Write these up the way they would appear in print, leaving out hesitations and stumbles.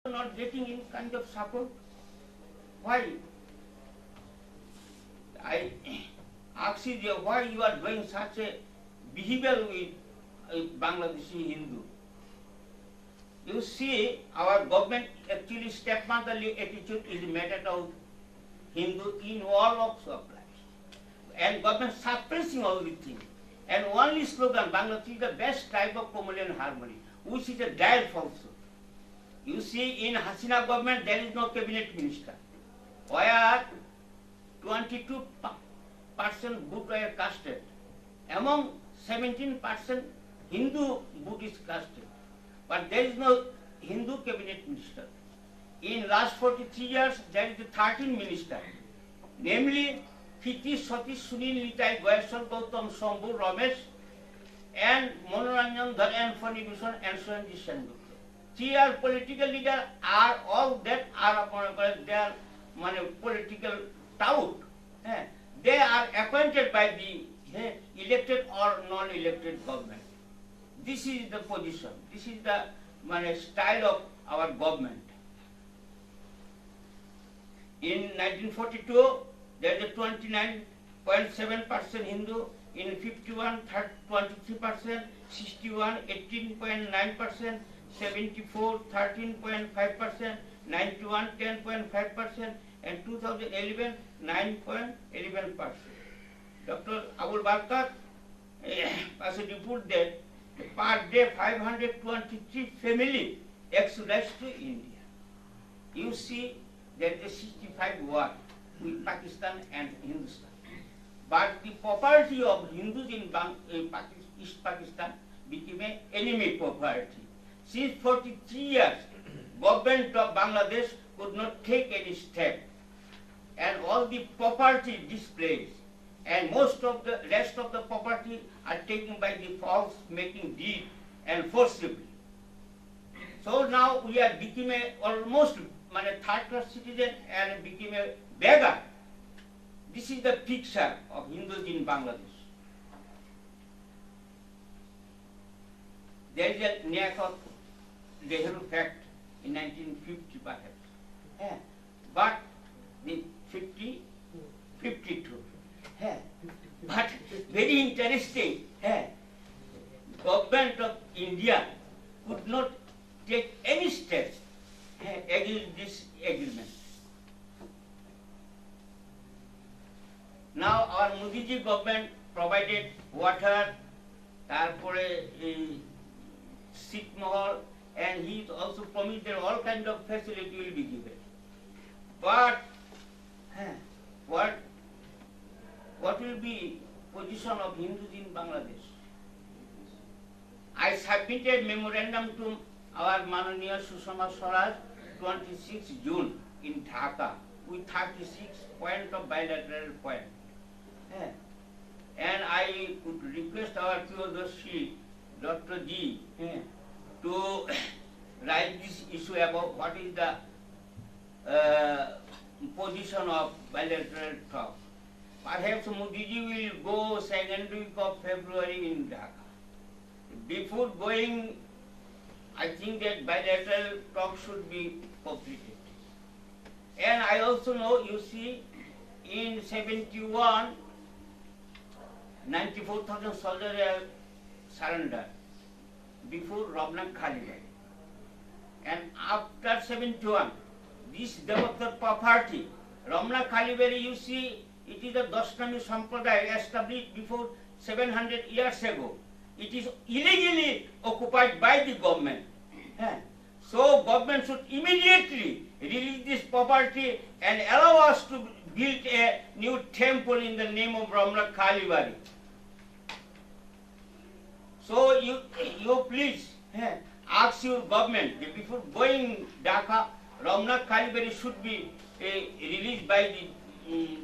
not getting any kind of support. Why? I ask you why you are doing such a behavior with Bangladeshi Hindu. You see, our government actually stepmotherly attitude is made out of Hindu in all walks of life. And government suppressing everything. And only slogan, Bangladesh is the best type of communal harmony, which is a dire falsehood. You see, in Hasina government, there is no cabinet minister. Where 22% vote were casted. Among 17% Hindu vote is casted. But there is no Hindu cabinet minister. In last 43 years, there is 13 ministers. Namely, Kiti, Satish, Sunil, Nitai, Goyasal, Gautam, Shambhu, Ramesh, and Manoranjan Dhar and Fani Bhushan and Suranjit Sengupta. 3 are political leaders, are all that are they are political tout. They are appointed by the elected or non-elected government. This is the position. This is the style of our government. In 1942, there is a 29.7% Hindu. In 51, 23%, 61, 18.9%, 74, 13.5%, 91, 10.5%, and 2011, 9.11%. Dr. Abul Barkat has a report that per day 523 families exodus to India. You see, there is a 65 war with Pakistan and Hindustan. But the property of Hindus in East Pakistan became an enemy property. Since 43 years, government of Bangladesh could not take any step, and all the property displaced, and most of the rest of the property are taken by the false making deed and forcibly. So now we are become almost third-class citizen and became a beggar. This is the picture of Hindus in Bangladesh. There is a Nyakot Nehru fact in 1950 perhaps. But the 52. But very interesting, government of India could not take any steps against this agreement. Now our Modi ji government provided water, Sikh Mahal, and he also promised that all kinds of facility will be given. But what will be position of Hindus in Bangladesh? I submitted memorandum to our Mananiya Sushma Swaraj 26 June in Dhaka with 36 points of bilateral point. And I would request our Priyadarshi, Dr. G, to write this issue about what is the position of bilateral talk. Perhaps Modi ji will go second week of February in Dhaka. Before going, I think that bilateral talk should be completed. And I also know, you see, in 71, 94,000 soldiers have surrendered before Ramnak Khalibari. And after 71, this Devatar property, Ramnak Khalibari, you see, it is a Dashtami Sampradaya established before 700 years ago. It is illegally occupied by the government. So government should immediately release this property and allow us to build a new temple in the name of Ramnak Khalibari. So you please ask your government that before going Dhaka, Ramnak Khalibari should be released by the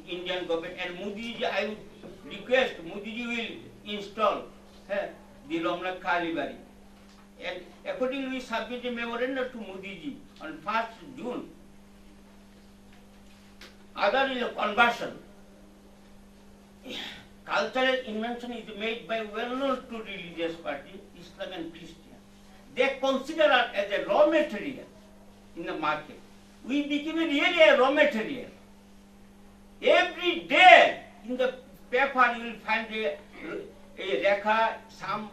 Indian government, and Modi ji, I would request Modi ji will install the Ramnak Khalibari. And accordingly, we submitted a memorandum to Modi ji on 1st June. Other is a conversion. Cultural invention is made by well-known two religious parties, Islam and Christian. They consider it as a raw material. in the market. We became really a raw material. Every day in the paper you will find a rekha, some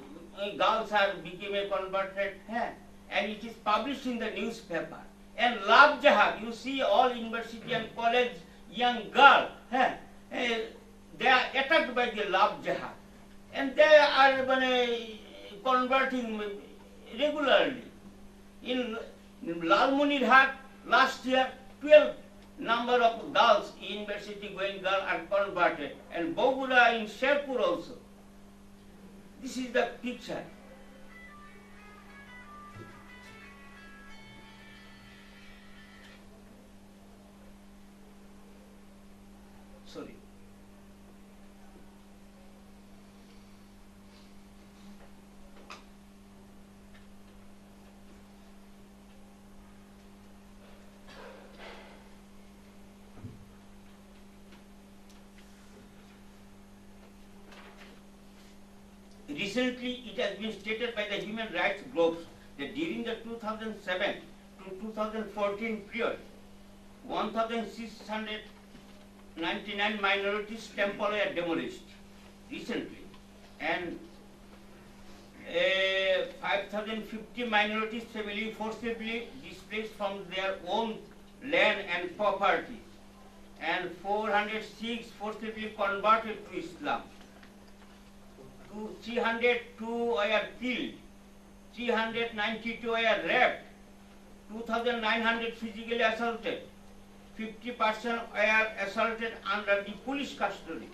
girls are became a converted, and it is published in the newspaper. And love jihad, you see all university and college young girl, they are attacked by the love jihad. And they are converting regularly. In Lalmonirhat, last year, 12 number of girls, university going girls are converted. And Bogura in Sherpur also. This is the picture. Sorry. Recently, it has been stated by the human rights groups that during the 2007 to 2014 period, 1,699 minorities temples were demolished recently, and 5,050 minorities family forcibly displaced from their own land and property, and 406 forcibly converted to Islam. 302 were killed, 392 were raped, 2,900 physically assaulted, 50% were assaulted under the police custody,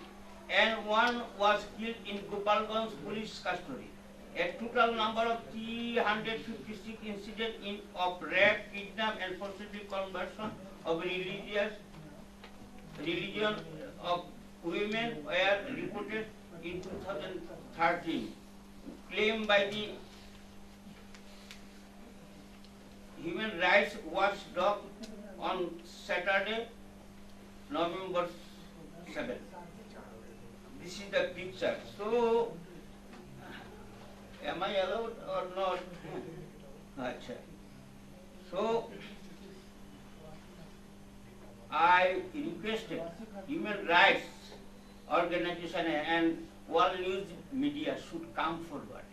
and one was killed in Gopalganj police custody. A total number of 356 incidents of rape, kidnap, and forcibly conversion of religion of women were reported in 2013, claimed by the Human Rights Watchdog on Saturday, November 7. This is the picture. So, am I allowed or not? Achha. So, I requested human rights organization and world news media should come forward.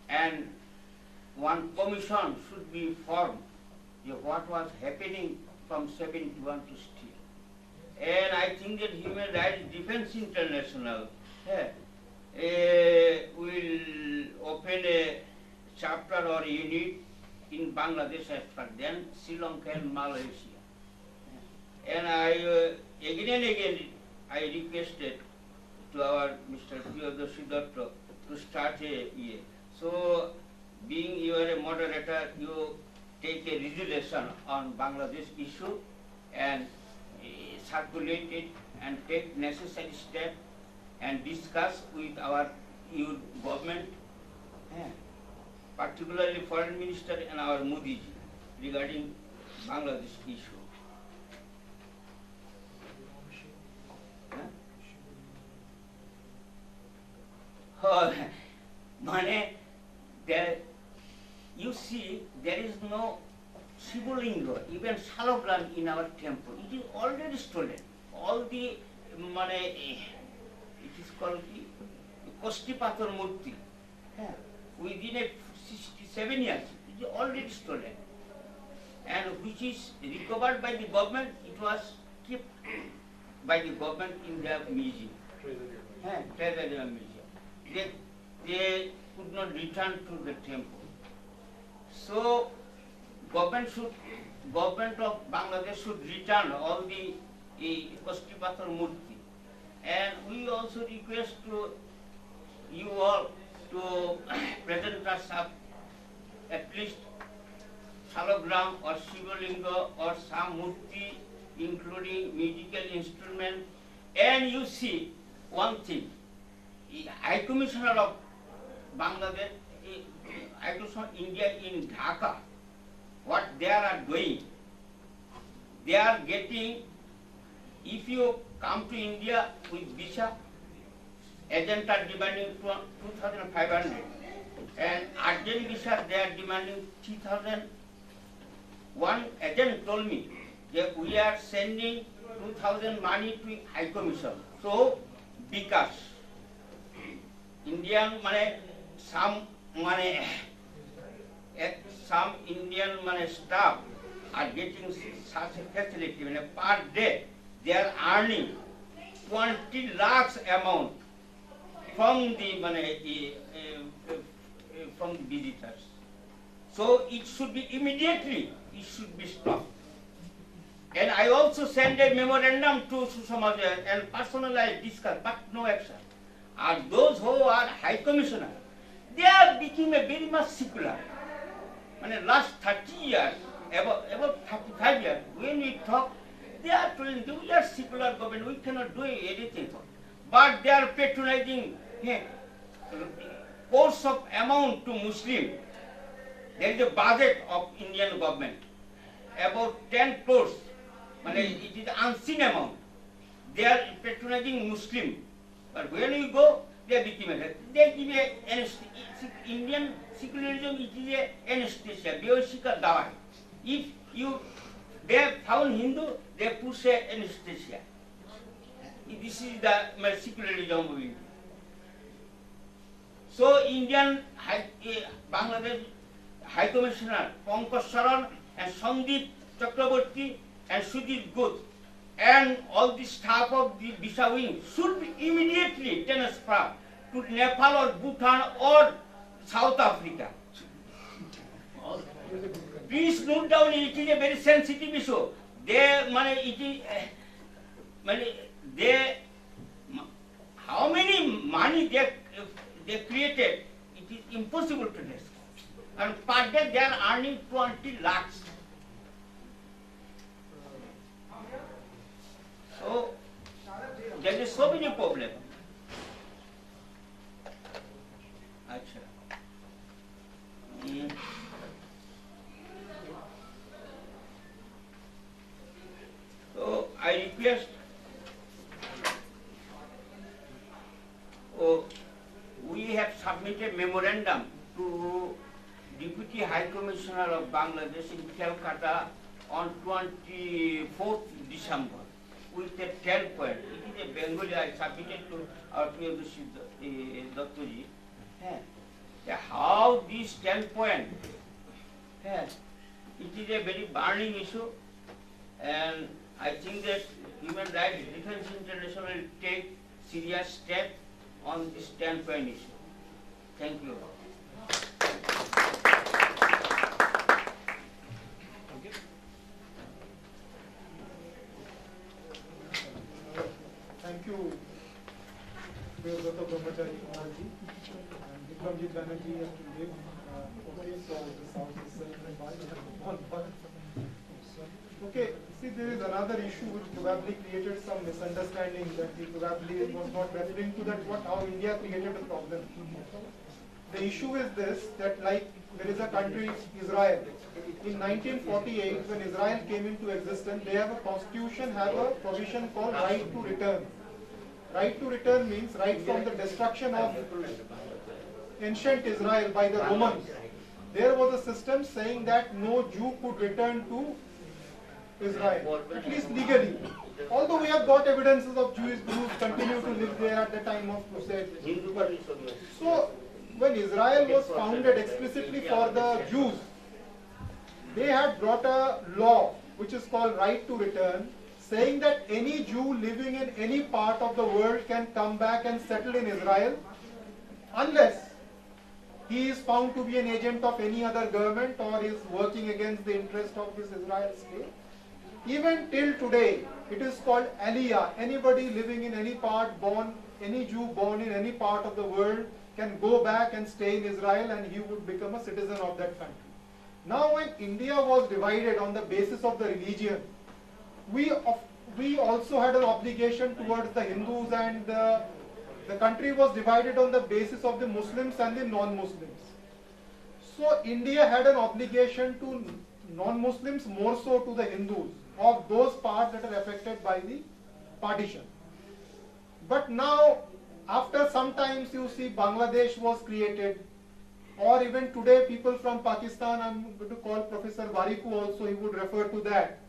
And one commission should be formed. What was happening from 71 to still. And I think that Human Rights Defense International will open a chapter or unit in Bangladesh as far, then Sri Lanka and Malaysia. And I again and again I requested to our Mr. Priyadarshi Datta to start a year. So, being you are a moderator, you take a resolution on Bangladesh issue and circulate it and take necessary steps and discuss with our youth government, particularly Foreign Minister and our Modi ji regarding Bangladesh issue. There, you see, there is no Shivalinga, even Salogran in our temple. It is already stolen. All the it is called the Kostipathar Murti. Within 67 years, it is already stolen. And which is recovered by the government, it was kept by the government in their museum. Treasury museum. They could not return to the temple. So, government of Bangladesh should return all the Kostipathar Murti. And we also request to you all to present us up at least Salagram or Shivalinga or some Murti, including musical instrument. And you see one thing, High Commissioner of Bangladesh, High Commissioner of India in Dhaka, what they are doing, they are getting, if you come to India with visa, agents are demanding 2,500, and urgent visa they are demanding 3,000 one agent told me that we are sending 2,000 money to High Commission. So, because Indian money, some money, some Indian money staff are getting such a facility. Per day, they are earning 20 lakhs amount from the money, from the visitors. So it should be immediately, it should be stopped. And I also sent a memorandum to Sushma and personally I discussed, but no action. And those who are High Commissioner, they are become a very much secular. Last 30 years, about 35 years, when we talk, they are telling we are secular government, we cannot do anything. But they are patronizing course of amount to Muslim. There is a budget of Indian government, about 10 crores. It is unseen amount. They are patronizing Muslim. But when we go, they become they give a Indian secularism, it is a anesthesia, Beoshika Dawai. If they have found Hindu, they push a anesthesia. This is the secularism of India. So Indian Bangladesh High Commissioner Pankaj Saran and Sandeep Chakraborty and Sudhir Ghosh and all the staff of the visa wing should be immediately transferred to Nepal or Bhutan or South Africa. Please note down, it is a very sensitive issue. How many money they created, it is impossible to guess. And per day they are earning 20 lakhs. So there is so many problems. So I request we have submitted memorandum to Deputy High Commissioner of Bangladesh in Calcutta on 24th December with a 10 point. It is a Bengali I submitted to our Priyadushi Dattaji. How this 10 point, it is a very burning issue, and I think that Human Rights Defense International will take serious step on this 10 point issue. Thank you. Thank you, Devabrata Brahmachari Kumarji and Vikramjit Banerjee and Dev. So this house is okay, see, there is another issue which probably created some misunderstanding, that he probably was not referring to that how India created a problem. The issue is this, that like there is a country, Israel. In 1948, when Israel came into existence, they have a constitution, have a provision called right to return. Right to return means right from the destruction of ancient Israel by the Romans. There was a system saying that no Jew could return to Israel, at least legally. Although we have got evidences of Jews continue to live there at the time of Crusade. So, when Israel was founded explicitly for the Jews, they had brought a law which is called right to return, saying that any Jew living in any part of the world can come back and settle in Israel unless he is found to be an agent of any other government or is working against the interest of this Israel state. Even till today, it is called Aliyah. Anybody living in any part, any Jew born in any part of the world can go back and stay in Israel and he would become a citizen of that country. Now when India was divided on the basis of the religion, we also had an obligation towards the Hindus, and the country was divided on the basis of the Muslims and the non-Muslims. So India had an obligation to non-Muslims, more so to the Hindus, of those parts that are affected by the partition. But now, after some times, you see Bangladesh was created, or even today people from Pakistan, I'm going to call Professor Bariku also, he would refer to that.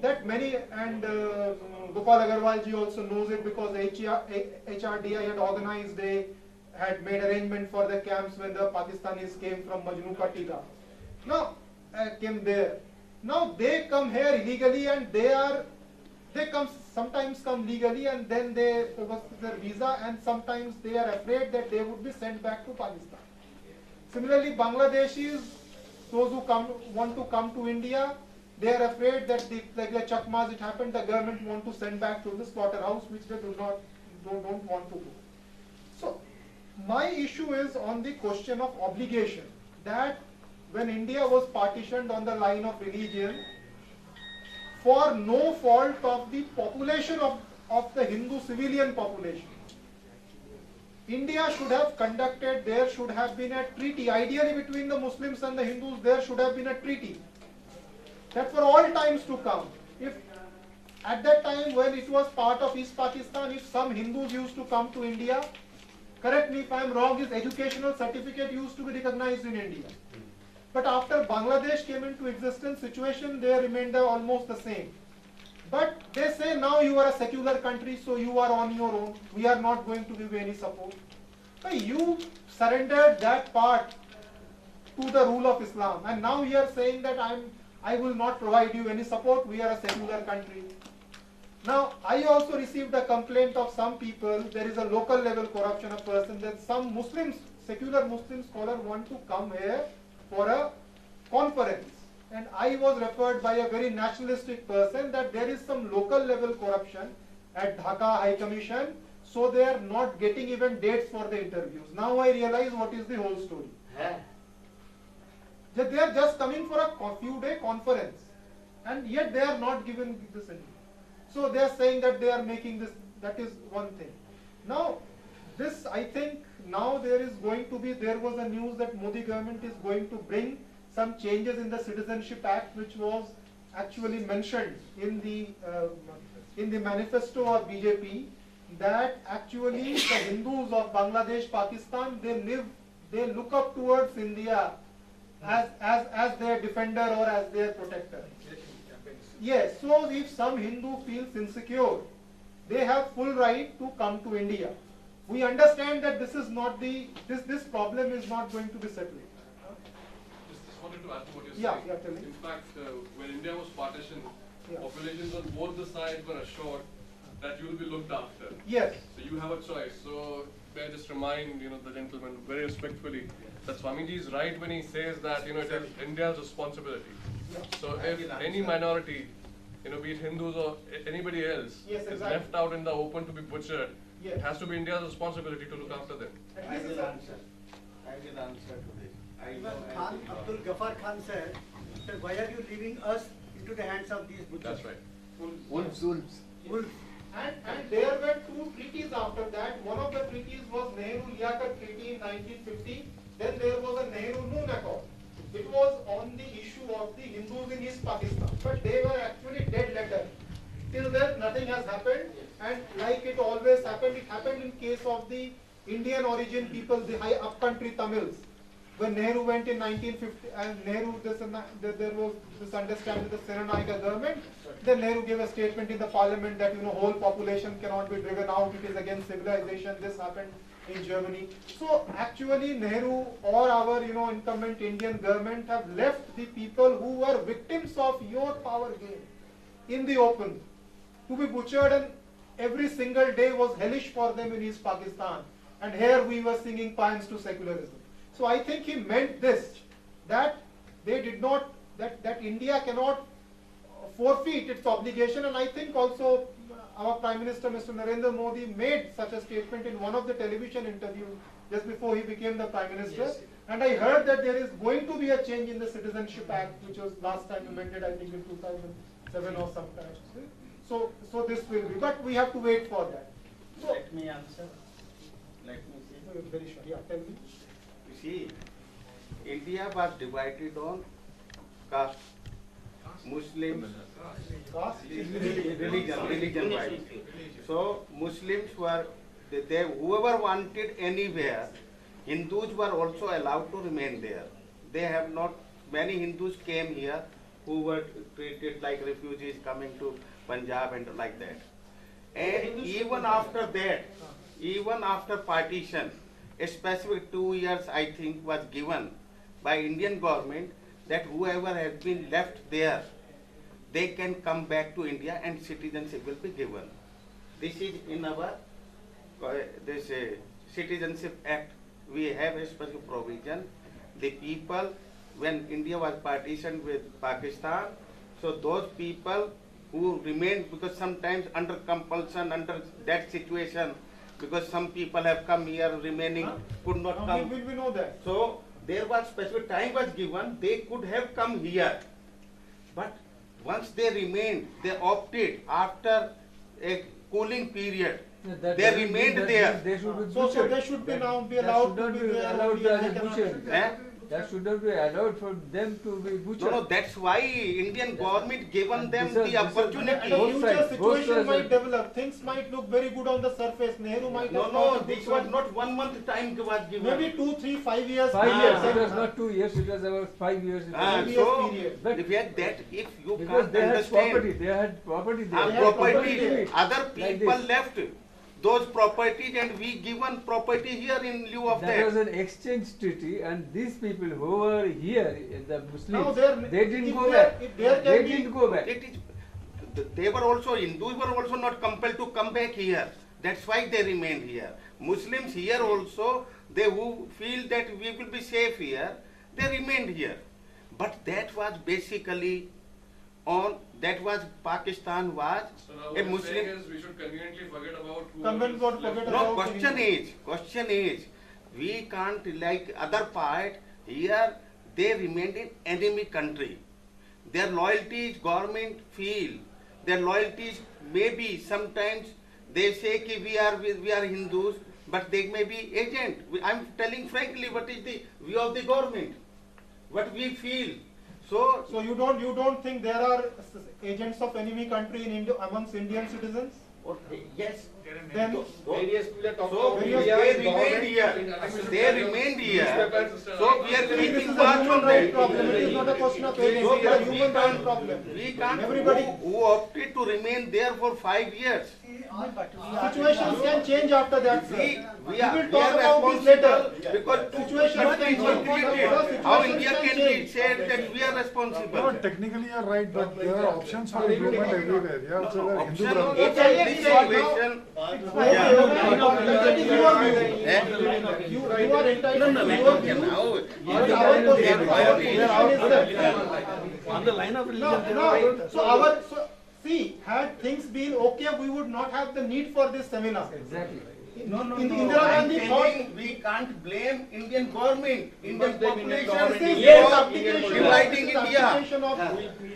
That many, and Gopal Agarwal ji also knows it because HRDI had organized, they had made arrangement for the camps when the Pakistanis came from Majnu ka Tika. Now, came there. Now they come here illegally and they sometimes come legally and then they overstay their visa, and sometimes they are afraid that they would be sent back to Pakistan. Similarly, Bangladeshis, those who want to come to India, they are afraid that like the Chakmas, it happened, the government want to send back to the slaughterhouse, which they don't want to do. So my issue is on the question of obligation, that when India was partitioned on the line of religion, for no fault of the population of the Hindu civilian population, India should have conducted, there should have been a treaty, ideally between the Muslims and the Hindus, there should have been a treaty, that for all times to come, if at that time when it was part of East Pakistan, if some Hindus used to come to India, correct me if I am wrong, his educational certificate used to be recognized in India. But after Bangladesh came into existence, situation there remained almost the same. But they say now you are a secular country, so you are on your own. We are not going to give you any support. But you surrendered that part to the rule of Islam, and now you are saying that I will not provide you any support. We are a secular country. Now I also received a complaint of some people. There is a local level corruption of person that some Muslims, secular Muslim scholar, want to come here for a conference, and I was referred by a very nationalistic person that there is some local level corruption at Dhaka High Commission, so they are not getting even dates for the interviews. Now I realize what is the whole story. That they are just coming for a few-day conference, and yet they are not given this interview. So they are saying that they are making this, that is one thing. Now this, I think, now there was a news that Modi government is going to bring some changes in the Citizenship Act, which was actually mentioned in the manifesto of BJP, that actually the Hindus of Bangladesh, Pakistan, they look up towards India as their defender or as their protector. Yes, so if some Hindu feels insecure, they have full right to come to India. We understand that this is not this problem is not going to be settled. Just wanted to add to what you're Yeah, saying. yeah, tell me. In fact, when India was partitioned, Yeah. populations on both the sides were assured that you will be looked after. Yes. So you have a choice. So may I just remind the gentleman very respectfully that Swamiji is right when he says that it is India's responsibility. Yeah. So if any minority, be it Hindus or anybody else, Yes, is exactly. left out in the open to be butchered, Yes. it has to be India's responsibility to look after them. I will answer. I will answer to this. Even Khan, Abdul Ghaffar Khan said, that why are you leaving us into the hands of these butchers? That's right. Wolves. Wolves. And there were two treaties after that. One of the treaties was Nehru-Liaquat Treaty in 1950. Then there was a Nehru-Noon Accord. It was on the issue of the Hindus in East Pakistan, but they were actually dead letter. Till then, nothing has happened, and like it always happened, it happened in case of the Indian origin people, the high upcountry Tamils. When Nehru went in 1950, and Nehru, there was this understanding with the Senanayaka government, then Nehru gave a statement in the parliament that whole population cannot be driven out, it is against civilization. This happened in Germany. So actually Nehru or our incumbent Indian government have left the people who were victims of your power game in the open to be butchered, and every single day was hellish for them in East Pakistan. And here we were singing paeans to secularism. So I think he meant this, that they did not, that India cannot forfeit its obligation, and I think also our Prime Minister Mr. Narendra Modi made such a statement in one of the television interviews just before he became the Prime Minister. Yes. And I heard that there is going to be a change in the Citizenship Act, which was last time amended, I think in 2007 or sometime. So this will be, but we have to wait for that. So, Let me answer. Let me say. very sure. Yeah, tell me. You see, India was divided on caste, Muslims, Caste? religion wise. So Muslims were, whoever wanted anywhere, Hindus were also allowed to remain there. They have not, many Hindus came here who were treated like refugees coming to Punjab and like that. And even after that, even after partition, a specific 2 years I think was given by Indian government that whoever has been left there, they can come back to India and citizenship will be given. This is in our this Citizenship Act. We have a special provision. The people, when India was partitioned with Pakistan, so those people who remained, because sometimes under compulsion, under that situation, because some people have come here remaining, could not come. We know that. So there was specific time was given, they could have come here. But once they remained, they opted after a cooling period. They remained there. They should be So butchered. they should be now be That allowed should to not be be there. allowed only as a and they cannot butcher. be Eh? there. That should not be allowed for them to be butchered. No, that's why Indian government given them This is- the this is- And opportunity. a Both future sides, both situation sides might are- develop. Things might look very good on the surface. Nehru might No, have no, thought this it was not 1 month time was given. maybe 2, 3, 5 years. 5 years. back. It was not 2 years. It was about 5 years. Ah, So, period. But- if that if you Because can't they had understand, property. They had property there. They had property property, there. other Like people this. left those properties and we given property here in lieu of That was that. an exchange treaty, and these people who were here, the Now Muslims, there, they didn't if go there- back. if there They can be, didn't go back. It is, they were also, Hindus were also not compelled to come back here. That's why they remained here. Muslims here also, they who feel that we will be safe here, they remained here. But that was basically that was Pakistan was So now a what you're saying Muslim. is we should conveniently forget about who Convent is got left. forget No, about question is, we can't like other part, here they remained in enemy country. Their loyalties government feel, their loyalties maybe sometimes they say ki we are Hindus, but they may be agent. I'm telling frankly what is the view of the government, what we feel. So So you don't think there are agents of enemy country in India amongst Indian citizens? yes. Then Various people are talking So about they India remained government. here. They remained here. So we are actually this keeping is a watch human on right that. problem. It is not a question of agents. So It is a we human right can't, problem. we can't Everybody. who opted to remain there for 5 years. Situations can change after that, sir. We We are will talk about this responsible later. because Situations but can change. how Situations India can can be change. said that we are No, responsible. technically you're right, but there are options for improvement everywhere. Yeah, so the Hindu Option brother. in this situation. Okay, that is your view. Eh? You are entitled to your view. Now, But our position is that. On the line of religion, No, so see, had things been okay, we would not have the need for this seminar. Exactly. Indira I'm Gandhi thought. telling we can't blame Indian government, Indian population This is Yes. abdication. dividing This is India abdication of-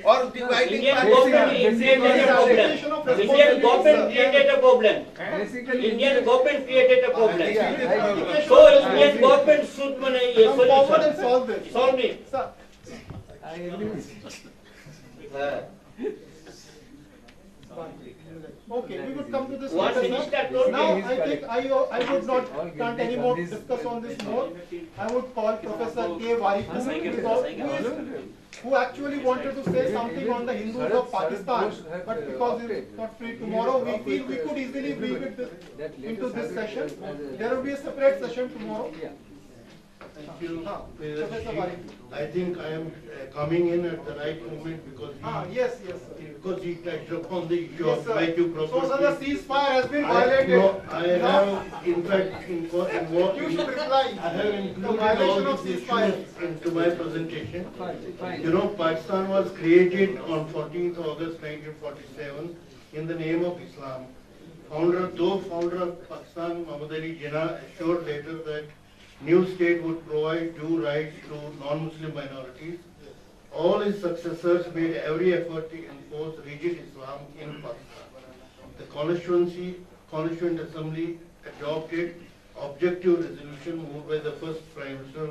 or dividing Indian Pakistan. government Basically- created a abdication of problem. Indian government responsibility, created a problem. Basically, Indian government created a problem. Yeah, So Indian government should Come forward and solution. solve this. Solve it. Sir, I agree with you. okay, we would come to this Once later, finished sir. that road, Now, he's I think correct. I would not All can't good. anymore This- discuss on this more. I would call Professor K. Variku, who actually wanted to say something on the Hindus of Pakistan, but because it's not free tomorrow, we feel we could easily weave it into this session. There will be a separate session tomorrow. Yeah. Professor Variku. I think I am coming in at the right moment because Yes, sir. because he touched upon the issue Yes, of sir. right to So, property. sir, the ceasefire has been I violated. have in fact involved. You should reply. I have The included violation all of these ceasefire. issues into my presentation. Fine, fine. You know, Pakistan was created on 14th August 1947 in the name of Islam. Founder of Pakistan, Muhammad Ali Jinnah, assured later that new state would provide due rights to non-Muslim minorities. All his successors made every effort to enforce rigid Islam in Pakistan. The Constituent Assembly adopted objective resolution moved by the first Prime Minister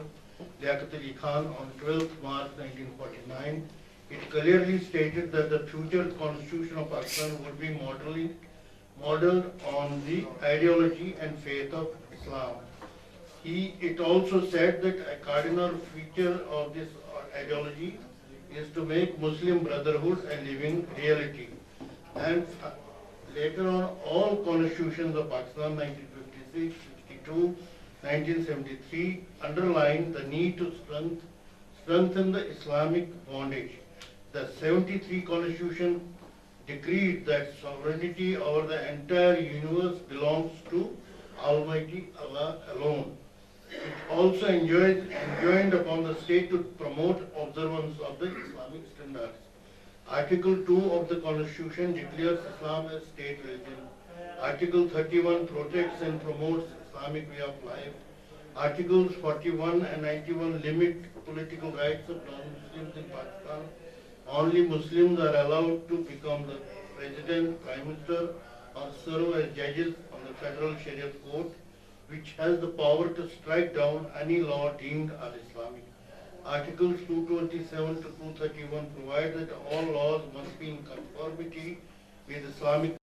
Liaquat Ali Khan on 12th March 1949. It clearly stated that the future constitution of Pakistan would be modeled on the ideology and faith of Islam. It also said that a cardinal feature of this ideology is to make Muslim Brotherhood a living reality. And later on, all constitutions of Pakistan, 1956, 62, 1973, underline the need to strengthen the Islamic bondage. The 73 constitution decreed that sovereignty over the entire universe belongs to Almighty Allah alone. It also enjoined upon the state to promote observance of the Islamic standards. Article 2 of the Constitution declares Islam as state religion. Article 31 protects and promotes Islamic way of life. Articles 41 and 91 limit political rights of non-Muslims in Pakistan. Only Muslims are allowed to become the president, prime minister, or serve as judges on the federal Sharia court, which has the power to strike down any law deemed un-Islamic. Articles 227 to 231 provide that all laws must be in conformity with Islamic